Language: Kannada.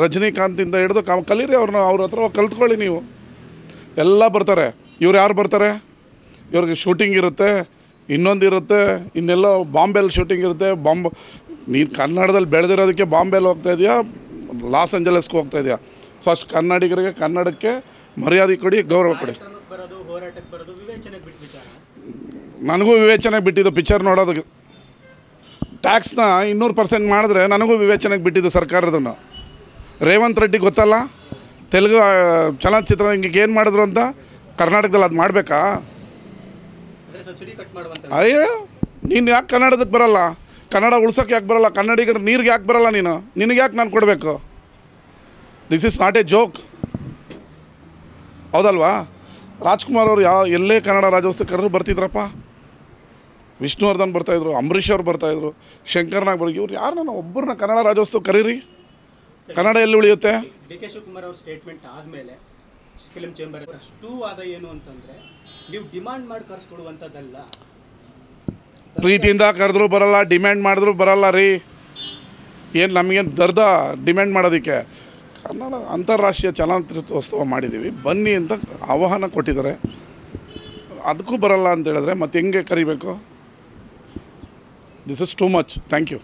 ರಜನಿಕಾಂತಿಂದ ಹಿಡಿದು ಕಲೀರಿ ಅವ್ರನ್ನ, ಅವ್ರ ಹತ್ರ ಕಲ್ತ್ಕೊಳ್ಳಿ ನೀವು. ಎಲ್ಲ ಬರ್ತಾರೆ. ಇವ್ರು ಯಾರು ಬರ್ತಾರೆ? ಇವ್ರಿಗೆ ಶೂಟಿಂಗ್ ಇರುತ್ತೆ, ಇನ್ನೊಂದು ಇರುತ್ತೆ, ಇನ್ನೆಲ್ಲ ಬಾಂಬೆಲ್ಲಿ ಶೂಟಿಂಗ್ ಇರುತ್ತೆ. ನೀನು ಕನ್ನಡದಲ್ಲಿ ಬೆಳೆದಿರೋದಕ್ಕೆ ಬಾಂಬೆಲ್ಲಿ ಹೋಗ್ತಾ ಇದೆಯಾ, ಲಾಸ್ ಏಂಜಲಸ್ಗೆ ಹೋಗ್ತಾ ಇದೆಯಾ? ಫಸ್ಟ್ ಕನ್ನಡಿಗರಿಗೆ, ಕನ್ನಡಕ್ಕೆ ಮರ್ಯಾದೆ ಕೊಡಿ, ಗೌರವ ಕೊಡಿ. ನನಗೂ ವಿವೇಚನೆಗೆ ಬಿಟ್ಟಿದ್ದು ಪಿಕ್ಚರ್ ನೋಡೋದಕ್ಕೆ. ಟ್ಯಾಕ್ಸ್ನ 200% ಮಾಡಿದ್ರೆ ನನಗೂ ವಿವೇಚನೆಗೆ ಬಿಟ್ಟಿದ್ದು ಸರ್ಕಾರದನ್ನು. ರೇವಂತ್ ರೆಡ್ಡಿ ಗೊತ್ತಲ್ಲ, ತೆಲುಗು ಚಲನಚಿತ್ರ ಹಿಂಗೆ ಏನು ಮಾಡಿದ್ರು ಅಂತ. ಕರ್ನಾಟಕದಲ್ಲಿ ಅದು ಮಾಡಬೇಕಾ? ಅಯ್ಯೋ, ನೀನು ಯಾಕೆ ಕನ್ನಡದಕ್ಕೆ ಬರಲ್ಲ? ಕನ್ನಡ ಉಳ್ಸೋಕ್ಕೆ ಯಾಕೆ ಬರಲ್ಲ? ಕನ್ನಡಿಗರು ನೀರಿಗೆ ಯಾಕೆ ಬರಲ್ಲ? ನಿನಗೆ ಯಾಕೆ ನಾನು ಕೊಡಬೇಕು? This is not A joke, ಹೌದಲ್ವಾ? ರಾಜ್ಕುಮಾರ್ ಅವರು ಎಲ್ಲೇ ಕನ್ನಡ ರಾಜ್ಯೋತ್ಸವ ಕರೆದ್ರು ಬರ್ತಿದ್ರಪ್ಪ. ವಿಷ್ಣುವರ್ಧನ್ ಬರ್ತಾಯಿದ್ರು, ಅಂಬರೀಷ್ ಅವ್ರು ಬರ್ತಾಯಿದ್ರು, ಶಂಕರ್ನಾಗ್ ಇವ್ರು ಯಾರನ್ನ ಒಬ್ಬರನ್ನ ಕನ್ನಡ ರಾಜ್ಯೋತ್ಸವ ಕರೀರಿ. ಕನ್ನಡ ಎಲ್ಲಿ ಉಳಿಯುತ್ತೆ? ಡಿ.ಕೆ. ಶಿವಕುಮಾರ್ ಅವ್ರ ಸ್ಟೇಟ್ಮೆಂಟ್ ಆದಮೇಲೆ ಫಿಲ್ಮ್ ಚೇಂಬರ್ ಅಷ್ಟು ಆದ ಏನು ಅಂತಂದರೆ ನೀವು ಡಿಮಾಂಡ್ ಮಾಡಿ ಕರೆಸ್ಕೊಡುವಂಥದ್ದಲ್ಲ. ಪ್ರೀತಿಯಿಂದ ಕರೆದ್ರು ಬರಲ್ಲ, ಡಿಮ್ಯಾಂಡ್ ಮಾಡಿದ್ರು ಬರಲ್ಲ ರೀ. ಏನು ನಮಗೇನು ದರ್ದ ಡಿಮ್ಯಾಂಡ್ ಮಾಡೋದಕ್ಕೆ? ಕನ್ನಡ ಅಂತಾರಾಷ್ಟ್ರೀಯ ಚಲನಚಿತ್ರೋತ್ಸವ ಮಾಡಿದ್ದೀವಿ, ಬನ್ನಿ ಅಂತ ಆಹ್ವಾನ ಕೊಟ್ಟಿದ್ದಾರೆ. ಅದಕ್ಕೂ ಬರಲ್ಲ ಅಂತ ಹೇಳಿದ್ರೆ ಮತ್ತೆ ಹೆಂಗೆ ಕರಿಬೇಕು? This is too much. Thank you.